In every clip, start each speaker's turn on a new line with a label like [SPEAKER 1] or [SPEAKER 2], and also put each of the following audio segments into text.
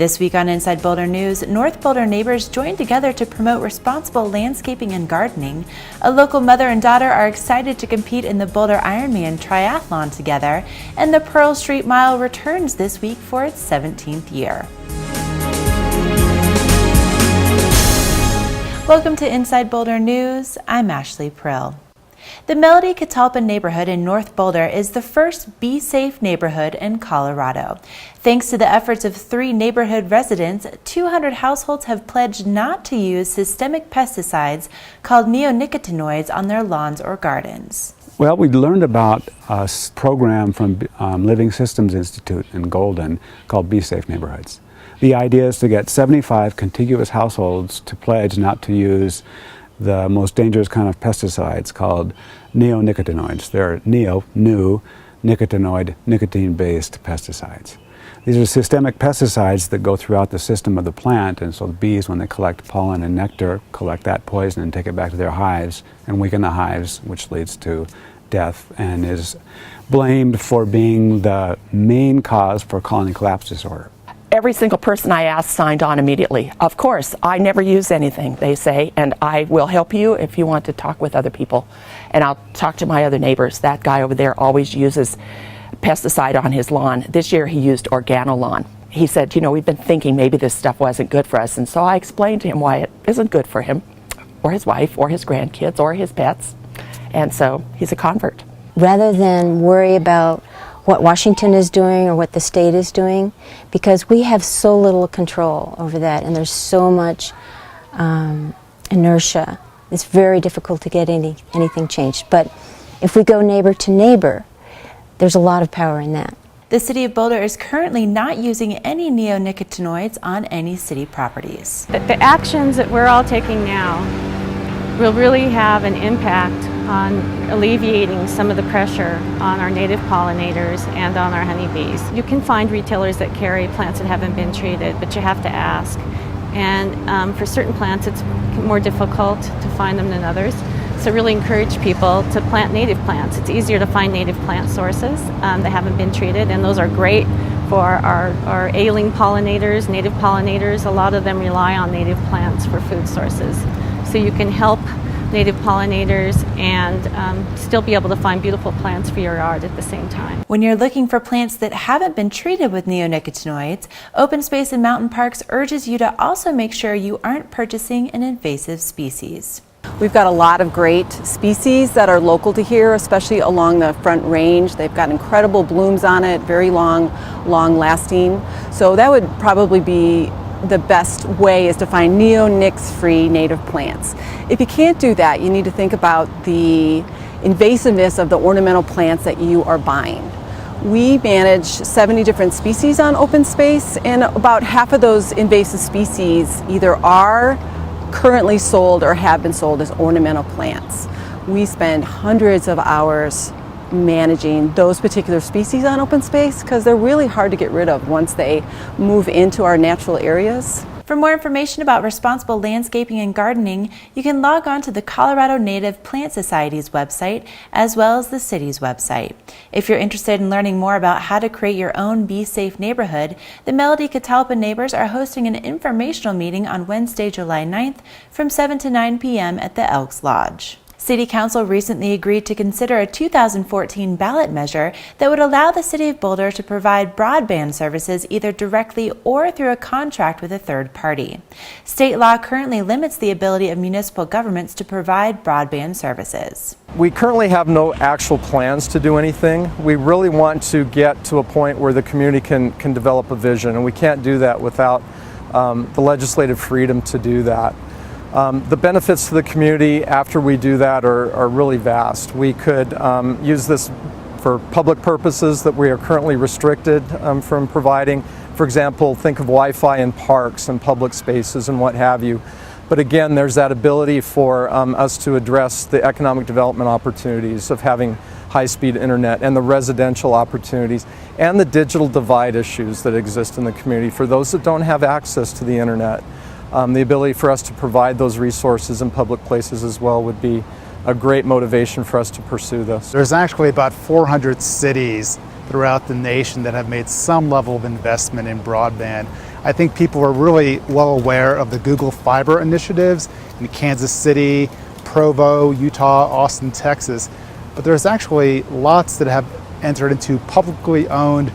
[SPEAKER 1] This week on Inside Boulder News, North Boulder neighbors joined together to promote responsible landscaping and gardening. A local mother and daughter are excited to compete in the Boulder Iron Man triathlon together, and the Pearl Street Mile returns this week for its 17th year. Welcome to Inside Boulder News. I'm Ashley Prill. The Melody Catalpa neighborhood in North Boulder is the first Be Safe neighborhood in Colorado. Thanks to the efforts of 3 neighborhood residents, 200 households have pledged not to use systemic pesticides called neonicotinoids on their lawns or gardens.
[SPEAKER 2] Well, we learned about a program from Living Systems Institute in Golden called Be Safe Neighborhoods. The idea is to get 75 contiguous households to pledge not to use the most dangerous kind of pesticides called neonicotinoids. They're new, nicotinoid, nicotine-based pesticides. These are systemic pesticides that go throughout the system of the plant, and so the bees, when they collect pollen and nectar, collect that poison and take it back to their hives and weaken the hives, which leads to death and is blamed for being the main cause for colony collapse disorder.
[SPEAKER 3] Every single person I asked signed on immediately. Of course, I never use anything, they say, and I will help you if you want to talk with other people. And I'll talk to my other neighbors. That guy over there always uses pesticide on his lawn. This year he used Organolawn. He said, you know, we've been thinking maybe this stuff wasn't good for us, and so I explained to him why it isn't good for him, or his wife, or his grandkids, or his pets. And so he's a convert.
[SPEAKER 4] Rather than worry about what Washington is doing or what the state is doing, because we have so little control over that, and there's so much inertia. It's very difficult to get anything changed. But if we go neighbor to neighbor, there's a lot of power in that.
[SPEAKER 1] The City of Boulder is currently not using any neonicotinoids on any city properties.
[SPEAKER 5] The actions that we're all taking now will really have an impact on alleviating some of the pressure on our native pollinators and on our honeybees. You can find retailers that carry plants that haven't been treated, but you have to ask. And for certain plants, it's more difficult to find them than others. So really encourage people to plant native plants. It's easier to find native plant sources that haven't been treated, and those are great for our ailing pollinators, native pollinators. A lot of them rely on native plants for food sources. So you can help native pollinators and still be able to find beautiful plants for your yard at the same time.
[SPEAKER 1] When you're looking for plants that haven't been treated with neonicotinoids, Open Space and Mountain Parks urges you to also make sure you aren't purchasing an invasive species.
[SPEAKER 6] We've got a lot of great species that are local to here, especially along the Front Range. They've got incredible blooms on it, very long lasting. So that would probably be the best way, is to find neonics-free native plants. If you can't do that, you need to think about the invasiveness of the ornamental plants that you are buying. We manage 70 different species on Open Space, and about half of those invasive species either are currently sold or have been sold as ornamental plants. We spend hundreds of hours managing those particular species on Open Space because they're really hard to get rid of once they move into our natural areas.
[SPEAKER 1] For more information about responsible landscaping and gardening, you can log on to the Colorado Native Plant Society's website as well as the city's website. If you're interested in learning more about how to create your own Be Safe neighborhood, the Melody Catalpa neighbors are hosting an informational meeting on Wednesday, July 9th from 7 to 9 p.m. at the Elks Lodge. City Council recently agreed to consider a 2014 ballot measure that would allow the City of Boulder to provide broadband services either directly or through a contract with a third party. State law currently limits the ability of municipal governments to provide broadband services.
[SPEAKER 7] We currently have no actual plans to do anything. We really want to get to a point where the community can develop a vision, and we can't do that without the legislative freedom to do that. The benefits to the community after we do that are really vast. We could use this for public purposes that we are currently restricted from providing. For example, think of Wi-Fi in parks and public spaces and what have you. But again, there's that ability for us to address the economic development opportunities of having high-speed internet and the residential opportunities and the digital divide issues that exist in the community for those that don't have access to the internet. The ability for us to provide those resources in public places as well would be a great motivation for us to pursue this.
[SPEAKER 8] There's actually about 400 cities throughout the nation that have made some level of investment in broadband. I think people are really well aware of the Google Fiber initiatives in Kansas City, Provo, Utah, Austin, Texas. But there's actually lots that have entered into publicly owned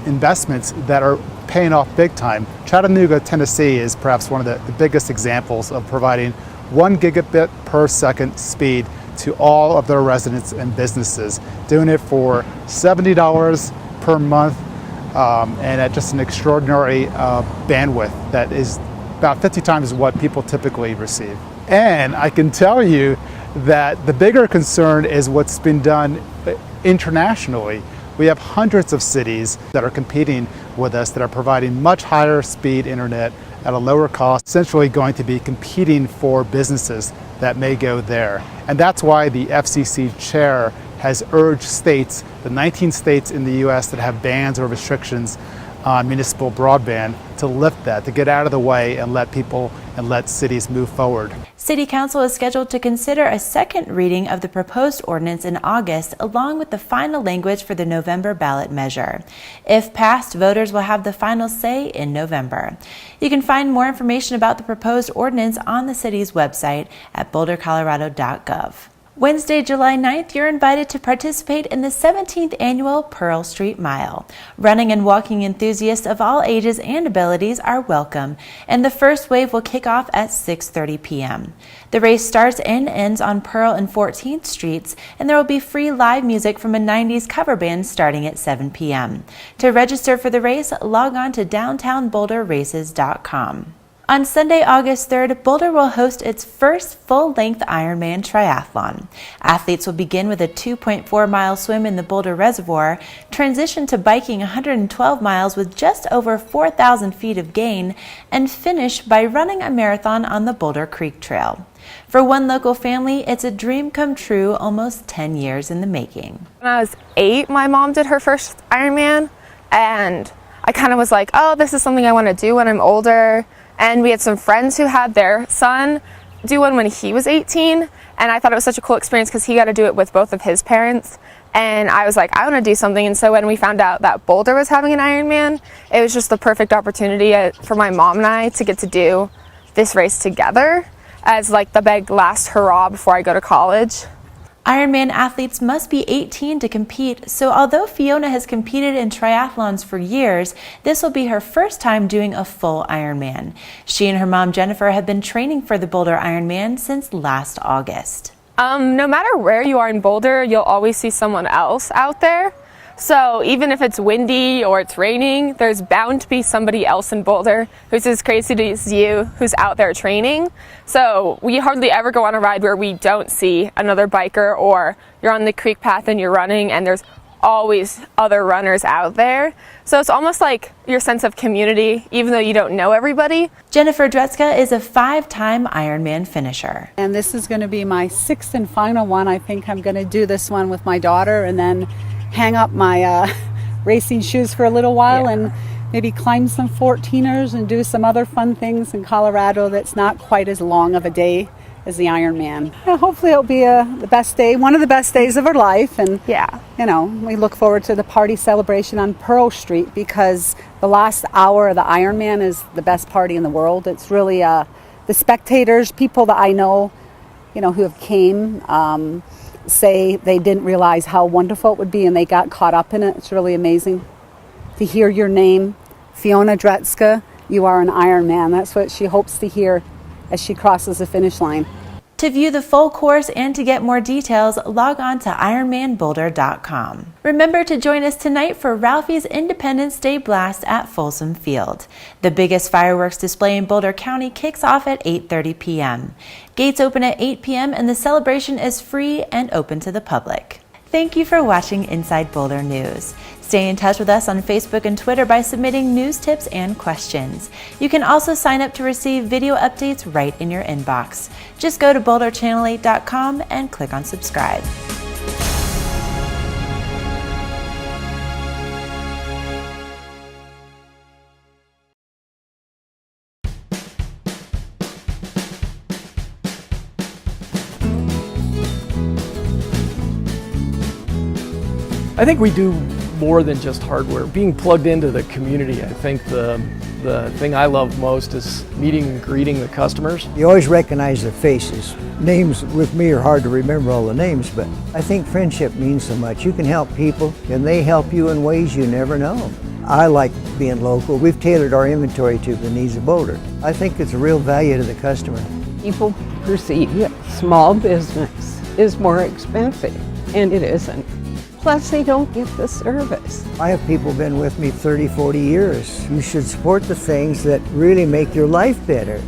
[SPEAKER 8] investments that are paying off big time. Chattanooga, Tennessee is perhaps one of the biggest examples of providing 1 gigabit per second speed to all of their residents and businesses, doing it for $70 per month and at just an extraordinary bandwidth that is about 50 times what people typically receive. And I can tell you that the bigger concern is what's been done internationally. We have hundreds of cities that are competing with us that are providing much higher speed internet at a lower cost, essentially going to be competing for businesses that may go there. And that's why the FCC chair has urged states, the 19 states in the US that have bans or restrictions on municipal broadband, to lift that, to get out of the way and let people and let cities move forward.
[SPEAKER 1] City Council is scheduled to consider a second reading of the proposed ordinance in August, along with the final language for the November ballot measure. If passed, voters will have the final say in November. You can find more information about the proposed ordinance on the city's website at bouldercolorado.gov. Wednesday, July 9th, you're invited to participate in the 17th annual Pearl Street Mile. Running and walking enthusiasts of all ages and abilities are welcome, and the first wave will kick off at 6:30 p.m. The race starts and ends on Pearl and 14th Streets, and there will be free live music from a 90s cover band starting at 7 p.m. To register for the race, log on to downtownboulderraces.com. On Sunday, August 3rd, Boulder will host its first full-length Ironman triathlon. Athletes will begin with a 2.4-mile swim in the Boulder Reservoir, transition to biking 112 miles with just over 4,000 feet of gain, and finish by running a marathon on the Boulder Creek Trail. For one local family, it's a dream come true almost 10 years in the making.
[SPEAKER 9] When I was 8, my mom did her first Ironman, and I kind of was like, oh, this is something I want to do when I'm older. And we had some friends who had their son do one when he was 18, and I thought it was such a cool experience because he got to do it with both of his parents. And I was like, I want to do something. And so when we found out that Boulder was having an Ironman, it was just the perfect opportunity for my mom and I to get to do this race together as like the big last hurrah before I go to college.
[SPEAKER 1] Ironman athletes must be 18 to compete, so although Fiona has competed in triathlons for years, this will be her first time doing a full Ironman. She and her mom Jennifer have been training for the Boulder Ironman since last August.
[SPEAKER 9] No matter where you are in Boulder, you'll always see someone else out there. So even if it's windy or it's raining, there's bound to be somebody else in Boulder who's as crazy as you, who's out there training. So we hardly ever go on a ride where we don't see another biker, or you're on the creek path and you're running and there's always other runners out there. So it's almost like your sense of community, even though you don't know everybody.
[SPEAKER 1] Jennifer Dretzka is a 5-time Ironman finisher.
[SPEAKER 10] And this is going to be my 6th and final one. I think I'm going to do this one with my daughter and then hang up my racing shoes for a little while and maybe climb some 14ers and do some other fun things in Colorado that's not quite as long of a day as the Ironman. Yeah, hopefully it'll be the best day, one of the best days of our life. And you know, we look forward to the party celebration on Pearl Street because the last hour of the Ironman is the best party in the world. It's really the spectators, people that I know, you know, who have came, say they didn't realize how wonderful it would be and they got caught up in it. It's really amazing to hear your name, Fiona Dretzka. You are an Ironman. That's what she hopes to hear as she crosses the finish line.
[SPEAKER 1] To view the full course and to get more details, log on to ironmanboulder.com. Remember to join us tonight for Ralphie's Independence Day Blast at Folsom Field. The biggest fireworks display in Boulder County kicks off at 8:30 p.m. Gates open at 8 p.m. and the celebration is free and open to the public. Thank you for watching Inside Boulder News. Stay in touch with us on Facebook and Twitter by submitting news tips and questions. You can also sign up to receive video updates right in your inbox. Just go to boulderchannel8.com and click on subscribe.
[SPEAKER 11] I think we do more than just hardware. Being plugged into the community, I think the The thing I love most is meeting and greeting the customers.
[SPEAKER 12] You always recognize their faces. Names with me are hard to remember all the names, but I think friendship means so much. You can help people and they help you in ways you never know. I like being local. We've tailored our inventory to the needs of Boulder. I think it's a real value to the customer.
[SPEAKER 13] People perceive that small business is more expensive, and it isn't. Plus, they don't get the service.
[SPEAKER 12] I have people been with me 30, 40 years. You should support the things that really make your life better.